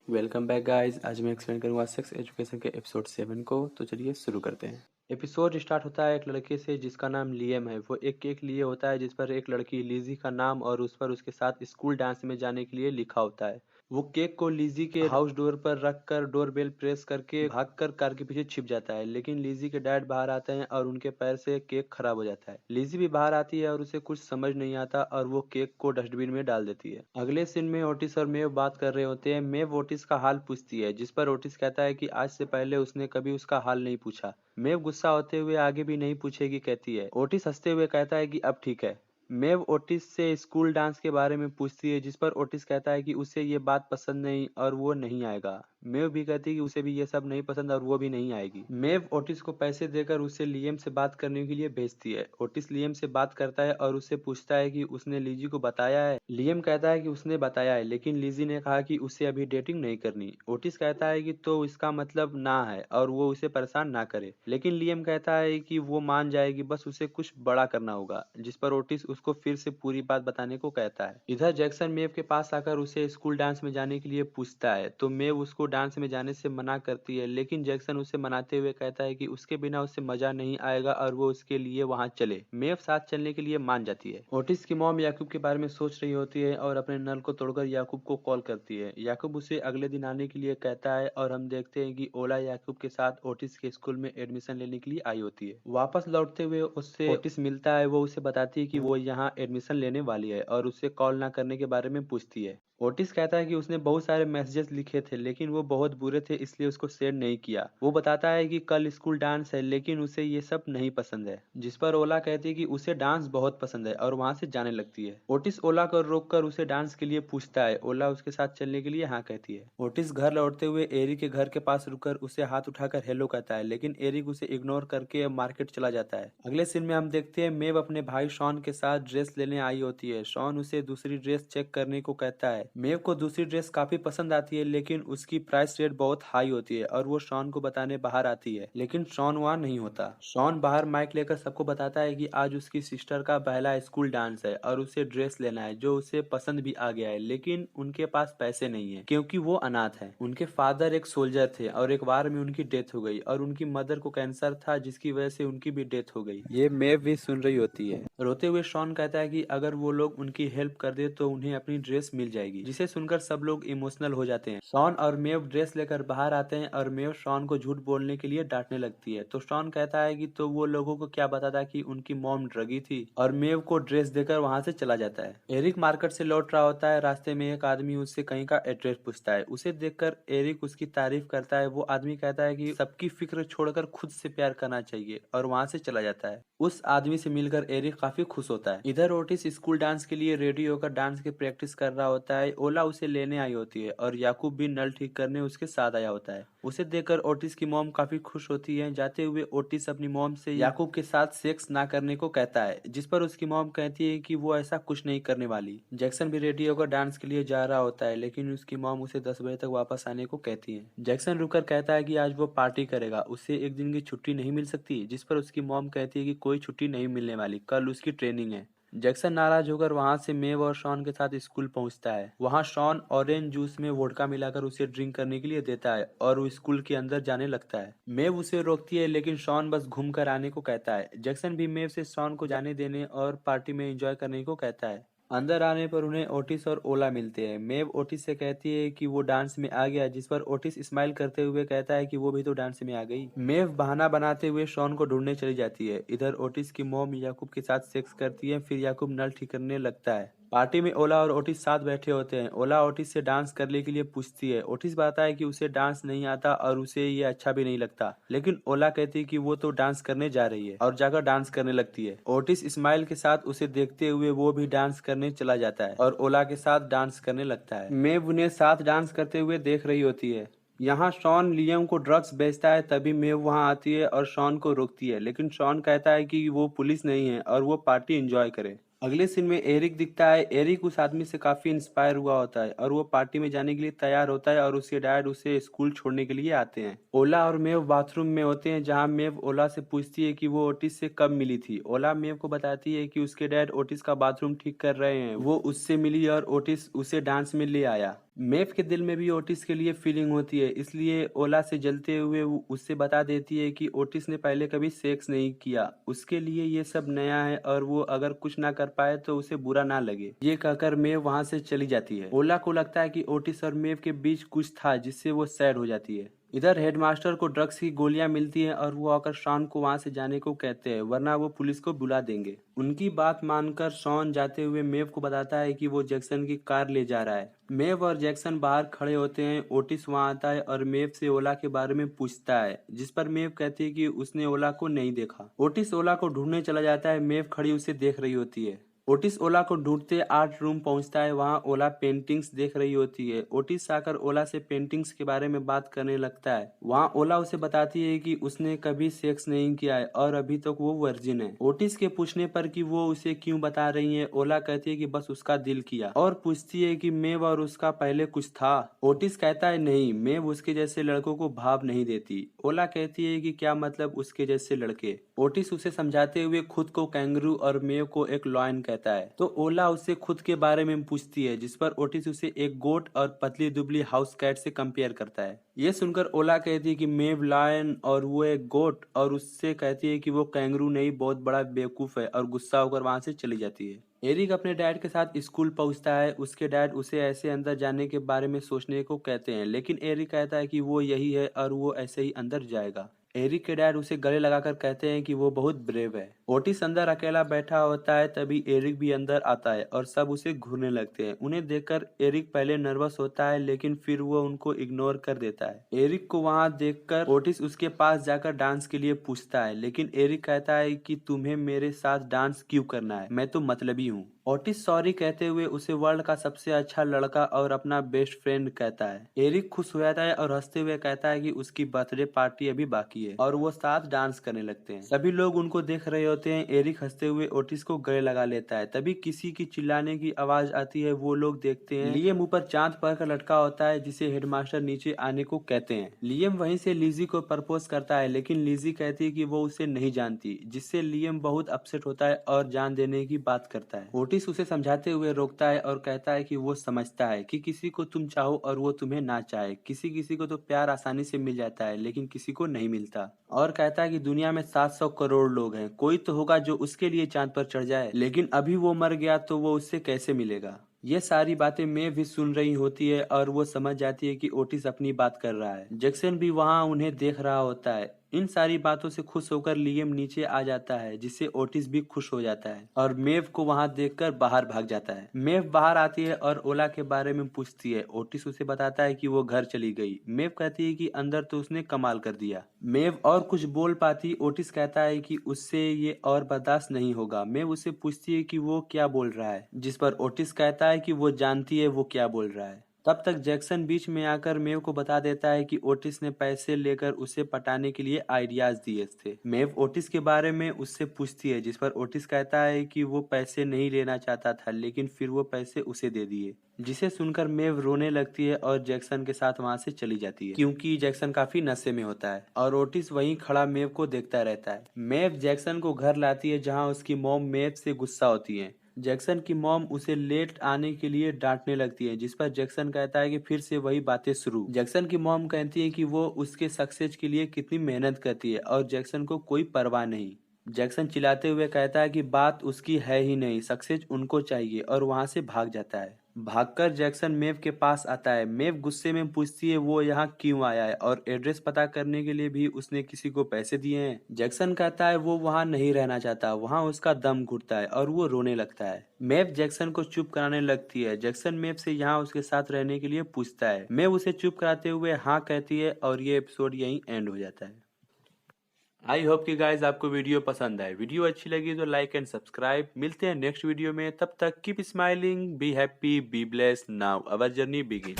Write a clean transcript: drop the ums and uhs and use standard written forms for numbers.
Welcome back guys. आज मैं explain करूंगा सेक्स एजुकेशन के एपिसोड 7 को। तो चलिए शुरू करते हैं। एपिसोड स्टार्ट होता है एक लड़के से जिसका नाम लियम है। वो एक केक लिए होता है जिस पर एक लड़की लिजी का नाम और उस पर उसके साथ स्कूल डांस में जाने के लिए लिखा होता है। वो केक को लिजी के हाउस डोर पर रख कर डोर बेल प्रेस करके भागकर कार के पीछे छिप जाता है, लेकिन लिजी के डैड बाहर आते हैं और उनके पैर से केक खराब हो जाता है। लिजी भी बाहर आती है और उसे कुछ समझ नहीं आता और वो केक को डस्टबिन में डाल देती है। अगले सीन में ओटिस और मेव बात कर रहे होते हैं। मेव ओटिस का हाल पूछती है जिस पर ओटिस कहता है कि आज से पहले उसने कभी उसका हाल नहीं पूछा। मेव गुस्सा होते हुए आगे भी नहीं पूछेगी कहती है। ओटिस हंसते हुए कहता है कि अब ठीक है। मेव ओटिस से स्कूल डांस के बारे में पूछती है जिस पर ओटिस कहता है कि उसे ये बात पसंद नहीं और वो नहीं आएगा। मेव भी कहती है कि उसे भी ये सब नहीं पसंद और वो भी नहीं आएगी। मेव ओटिस को पैसे देकर उसे लियम से बात करने के लिए भेजती है। ओटिस लियम से बात करता है और उससे पूछता है कि उसने लिजी को बताया है। लियम कहता है कि उसने बताया है, लेकिन लिजी ने कहा कि उसे अभी डेटिंग नहीं करनी। ओटिस कहता है कि तो इसका मतलब ना है और वो उसे परेशान ना करे, लेकिन लियम कहता है कि वो मान जाएगी, बस उसे कुछ बड़ा करना होगा। जिस पर ओटिस उसको फिर से पूरी बात बताने को कहता है। इधर जैक्सन मेव के पास आकर उसे स्कूल डांस में जाने के लिए पूछता है तो मेव उसको डांस में जाने से मना करती है, लेकिन जैक्सन उसे मनाते हुए कहता है कि उसके बिना उसे मजा नहीं आएगा और वो उसके लिए वहां चले। मेव साथ चलने के लिए मान जाती है। ओटिस की मॉम याकूब के बारे में सोच रही होती है और अपने नल को तोड़कर याकूब को कॉल करती है। याकूब उसे अगले दिन आने के लिए कहता है और हम देखते हैं कि ओला याकूब के साथ ओटिस के स्कूल में एडमिशन लेने के लिए आई होती है। वापस लौटते हुए उससे ओटिस मिलता है। वो उसे बताती है कि वो यहाँ एडमिशन लेने वाली है और उसे कॉल ना करने के बारे में पूछती है। ओटिस कहता है कि उसने बहुत सारे मैसेजेस लिखे थे लेकिन वो बहुत बुरे थे इसलिए उसको सेंड नहीं किया। वो बताता है कि कल स्कूल डांस है लेकिन उसे ये सब नहीं पसंद है। जिस पर ओला कहती है कि उसे डांस बहुत पसंद है और वहां से जाने लगती है। ओटिस ओला को रोककर उसे डांस के लिए पूछता है। ओला उसके साथ चलने के लिए हाँ कहती है। ओटिस घर लौटते हुए एरिक के घर के पास रुककर उसे हाथ उठाकर हेलो कहता है, लेकिन एरिक उसे इग्नोर करके मार्केट चला जाता है। अगले सीन में हम देखते हैं मेव अपने भाई शॉन के साथ ड्रेस लेने आई होती है। शॉन उसे दूसरी ड्रेस चेक करने को कहता है। मेव को दूसरी ड्रेस काफी पसंद आती है लेकिन उसकी प्राइस रेट बहुत हाई होती है और वो शॉन को बताने बाहर आती है, लेकिन शॉन वहाँ नहीं होता। शॉन बाहर माइक लेकर सबको बताता है कि आज उसकी सिस्टर का पहला स्कूल डांस है और उसे ड्रेस लेना है जो उसे पसंद भी आ गया है, लेकिन उनके पास पैसे नहीं है क्योंकि वो अनाथ है। उनके फादर एक सोल्जर थे और एक बार में उनकी डेथ हो गई और उनकी मदर को कैंसर था जिसकी वजह से उनकी भी डेथ हो गई। ये मेव भी सुन रही होती है। रोते हुए शॉन कहता है कि अगर वो लोग उनकी हेल्प कर दे तो उन्हें अपनी ड्रेस मिल जाएगी, जिसे सुनकर सब लोग इमोशनल हो जाते हैं। शॉन और मेव ड्रेस लेकर बाहर आते हैं और मेव शॉन को झूठ बोलने के लिए डांटने लगती है। तो शॉन कहता है कि तो वो लोगों को क्या बताता कि उनकी मॉम ड्रगी थी और मेव को ड्रेस देकर वहां से चला जाता है। एरिक मार्केट से लौट रहा होता है। रास्ते में एक आदमी उससे कहीं का एड्रेस पूछता है। उसे देखकर एरिक उसकी तारीफ करता है। वो आदमी कहता है कि सबकी फिक्र छोड़कर खुद से प्यार करना चाहिए और वहां से चला जाता है। उस आदमी से मिलकर एरिक काफी खुश होता है। इधर ओटिस स्कूल डांस के लिए रेडी होकर डांस की प्रैक्टिस कर रहा होता है। ओला उसे लेने आई होती है और याकूब भी नल ठीक करने उसके साथ आया होता है। उसे देखकर ओटिस की मॉम काफी खुश होती है। जाते हुए ओटिस अपनी मॉम से याकूब के साथ सेक्स ना करने को कहता है, जिस पर उसकी मॉम कहती है कि वो ऐसा कुछ नहीं करने वाली। जैक्सन भी रेडी होकर डांस के लिए जा रहा होता है लेकिन उसकी मॉम उसे 10 बजे तक वापस आने को कहती है। जैक्सन रुककर कहता है कि आज वो पार्टी करेगा, उसे एक दिन की छुट्टी नहीं मिल सकती, जिस पर उसकी मॉम कहती है कि कोई छुट्टी नहीं मिलने वाली, कल उसकी ट्रेनिंग है। जैक्सन नाराज होकर वहां से मेव और शॉन के साथ स्कूल पहुंचता है। वहां शॉन ऑरेंज जूस में वोडका मिलाकर उसे ड्रिंक करने के लिए देता है और वो स्कूल के अंदर जाने लगता है। मेव उसे रोकती है लेकिन शॉन बस घूम कर आने को कहता है। जैक्सन भी मेव से शॉन को जाने देने और पार्टी में एंजॉय करने को कहता है। अंदर आने पर उन्हें ओटिस और ओला मिलते हैं। मेव ओटिस से कहती है कि वो डांस में आ गया, जिस पर ओटिस स्माइल करते हुए कहता है कि वो भी तो डांस में आ गई। मेव बहाना बनाते हुए शॉन को ढूंढने चली जाती है। इधर ओटिस की मॉम याकूब के साथ सेक्स करती है, फिर याकूब नल ठीक करने लगता है। पार्टी में ओला और ओटिस साथ बैठे होते हैं। ओला ओटिस से डांस करने के लिए पूछती है। ओटिस बताता है कि उसे डांस नहीं आता और उसे ये अच्छा भी नहीं लगता, लेकिन ओला कहती है कि वो तो डांस करने जा रही है और जाकर डांस करने लगती है। ओटिस स्माइल के साथ उसे देखते हुए वो भी डांस करने चला जाता है और ओला के साथ डांस करने लगता है। मेव उन्हें साथ डांस करते हुए देख रही होती है। यहाँ शॉन लियम को ड्रग्स बेचता है, तभी मेव वहाँ आती है और शॉन को रोकती है, लेकिन शॉन कहता है कि वो पुलिस नहीं है और वो पार्टी एंजॉय करे। अगले सीन में एरिक दिखता है। एरिक उस आदमी से काफी इंस्पायर हुआ होता है और वो पार्टी में जाने के लिए तैयार होता है और उसके डैड उसे स्कूल छोड़ने के लिए आते हैं। ओला और मेव बाथरूम में होते हैं जहां मेव ओला से पूछती है कि वो ओटिस से कब मिली थी। ओला मेव को बताती है कि उसके डैड ओटिस का बाथरूम ठीक कर रहे हैं, वो उससे मिली और ओटिस उसे डांस में ले आया। मेव के दिल में भी ओटिस के लिए फीलिंग होती है, इसलिए ओला से जलते हुए वो उससे बता देती है कि ओटिस ने पहले कभी सेक्स नहीं किया, उसके लिए ये सब नया है और वो अगर कुछ ना कर पाए तो उसे बुरा ना लगे। ये कहकर मेव वहां से चली जाती है। ओला को लगता है कि ओटिस और मेव के बीच कुछ था जिससे वो सैड हो जाती है। इधर हेडमास्टर को ड्रग्स की गोलियां मिलती हैं और वो आकर शॉन को वहां से जाने को कहते हैं, वरना वो पुलिस को बुला देंगे। उनकी बात मानकर शॉन जाते हुए मेव को बताता है कि वो जैक्सन की कार ले जा रहा है। मेव और जैक्सन बाहर खड़े होते हैं। ओटिस वहां आता है और मेव से ओला के बारे में पूछता है, जिस पर मेव कहती है कि उसने ओला को नहीं देखा। ओटिस ओला को ढूंढने चला जाता है। मेव खड़ी उसे देख रही होती है। ओटिस ओला को ढूंढते आर्ट रूम पहुंचता है। वहां ओला पेंटिंग्स देख रही होती है। ओटिस आकर ओला से पेंटिंग्स के बारे में बात करने लगता है। वहां ओला उसे बताती है कि उसने कभी सेक्स नहीं किया है और अभी तक वो वर्जिन है। ओटिस के पूछने पर कि वो उसे क्यों बता रही है, ओला कहती है कि बस उसका दिल किया और पूछती है कि मेव और उसका पहले कुछ था। ओटिस कहता है नहीं, मेव उसके जैसे लड़कों को भाव नहीं देती। ओला कहती है कि क्या मतलब उसके जैसे लड़के। ओटिस उसे समझाते हुए खुद को कैंगरू और मेव को एक लॉयन कहता है, तो ओला उससे खुद के बारे में पूछती है, जिस पर ओटिस उसे एक गोट और पतली दुबली हाउस कैट से कंपेयर करता है। ये सुनकर ओला कहती है कि मेव लॉयन और वो एक गोट, और उससे कहती है कि वो कैंगरू नहीं बहुत बड़ा बेवकूफ है, और गुस्सा होकर वहां से चली जाती है। एरिक अपने डैड के साथ स्कूल पहुंचता है। उसके डैड उसे ऐसे अंदर जाने के बारे में सोचने को कहते हैं, लेकिन एरिक कहता है कि वो यही है और वो ऐसे ही अंदर जाएगा। एरिक के डैड उसे गले लगाकर कहते हैं कि वो बहुत ब्रेव है। ओटिस अंदर अकेला बैठा होता है, तभी एरिक भी अंदर आता है और सब उसे घूरने लगते हैं। उन्हें देखकर एरिक पहले नर्वस होता है, लेकिन फिर वो उनको इग्नोर कर देता है। एरिक को वहां देखकर ओटिस उसके पास जाकर डांस के लिए पूछता है, लेकिन एरिक कहता है कि तुम्हें मेरे साथ डांस क्यों करना है, मैं तो मतलबी हूँ। ओटिस सॉरी कहते हुए उसे वर्ल्ड का सबसे अच्छा लड़का और अपना बेस्ट फ्रेंड कहता है। एरिक खुश हो जाता है और हंसते हुए कहता है कि उसकी बर्थडे पार्टी अभी बाकी है, और वो साथ डांस करने लगते हैं। सभी लोग उनको देख रहे होते हैं। एरिक हंसते हुए ओटिस को गले लगा लेता है। तभी किसी की चिल्लाने की आवाज आती है। वो लोग देखते हैं लियम ऊपर चांद पर लटका होता है, जिसे हेडमास्टर नीचे आने को कहते हैं। लियम वहीं से लिजी को प्रपोज करता है, लेकिन लिजी कहती है कि वो उसे नहीं जानती, जिससे लियम बहुत अपसेट होता है और जान देने की बात करता है। ओटिस उसे समझाते हुए रोकता है और कहता है कि वो समझता है कि किसी को तुम चाहो और वो तुम्हें ना चाहे। किसी किसी को तो प्यार आसानी से मिल जाता है, लेकिन किसी को नहीं मिलता। और कहता है कि दुनिया में 700 करोड़ लोग हैं, कोई तो होगा जो उसके लिए चांद पर चढ़ जाए, लेकिन अभी वो मर गया तो वो उससे कैसे मिलेगा। ये सारी बातें मैं भी सुन रही होती है और वो समझ जाती है कि ओटिस अपनी बात कर रहा है। जैक्सन भी वहां उन्हें देख रहा होता है। इन सारी बातों से खुश होकर लियम नीचे आ जाता है, जिससे ओटिस भी खुश हो जाता है और मेव को वहां देखकर बाहर भाग जाता है। मेव बाहर आती है और ओला के बारे में पूछती है। ओटिस उसे बताता है कि वो घर चली गई। मेव कहती है कि अंदर तो उसने कमाल कर दिया। मेव और कुछ बोल पाती। ओटिस कहता है कि उससे ये और बर्दाश्त नहीं होगा। मेव उससे पूछती है कि वो क्या बोल रहा है, जिस पर ओटिस कहता है कि वो जानती है वो क्या बोल रहा है। तब तक जैक्सन बीच में आकर मेव को बता देता है कि ओटिस ने पैसे लेकर उसे पटाने के लिए आइडियाज दिए थे। मेव ओटिस के बारे में उससे पूछती है, जिस पर ओटिस कहता है कि वो पैसे नहीं लेना चाहता था, लेकिन फिर वो पैसे उसे दे दिए। जिसे सुनकर मेव रोने लगती है और जैक्सन के साथ वहां से चली जाती है, क्योंकि जैक्सन काफी नशे में होता है और ओटिस वहीं खड़ा मेव को देखता रहता है। मेव जैक्सन को घर लाती है, जहाँ उसकी मॉम मेव से गुस्सा होती है। जैक्सन की मॉम उसे लेट आने के लिए डांटने लगती है, जिस पर जैक्सन कहता है कि फिर से वही बातें शुरू। जैक्सन की मॉम कहती है कि वो उसके सक्सेस के लिए कितनी मेहनत करती है और जैक्सन को कोई परवाह नहीं। जैक्सन चिल्लाते हुए कहता है कि बात उसकी है ही नहीं, सक्सेस उनको चाहिए, और वहां से भाग जाता है। भागकर जैक्सन मेव के पास आता है। मेव गुस्से में पूछती है वो यहाँ क्यों आया है और एड्रेस पता करने के लिए भी उसने किसी को पैसे दिए हैं। जैक्सन कहता है वो वहाँ नहीं रहना चाहता, वहाँ उसका दम घुटता है और वो रोने लगता है। मेव जैक्सन को चुप कराने लगती है। जैक्सन मेव से यहाँ उसके साथ रहने के लिए पूछता है। मेव उसे चुप कराते हुए हाँ कहती है और ये एपिसोड यहीं एंड हो जाता है। आई होप कि गाइज आपको वीडियो पसंद आए। वीडियो अच्छी लगी तो लाइक एंड सब्सक्राइब। मिलते हैं नेक्स्ट वीडियो में, तब तक keep smiling, be happy, be blessed, now our journey begin.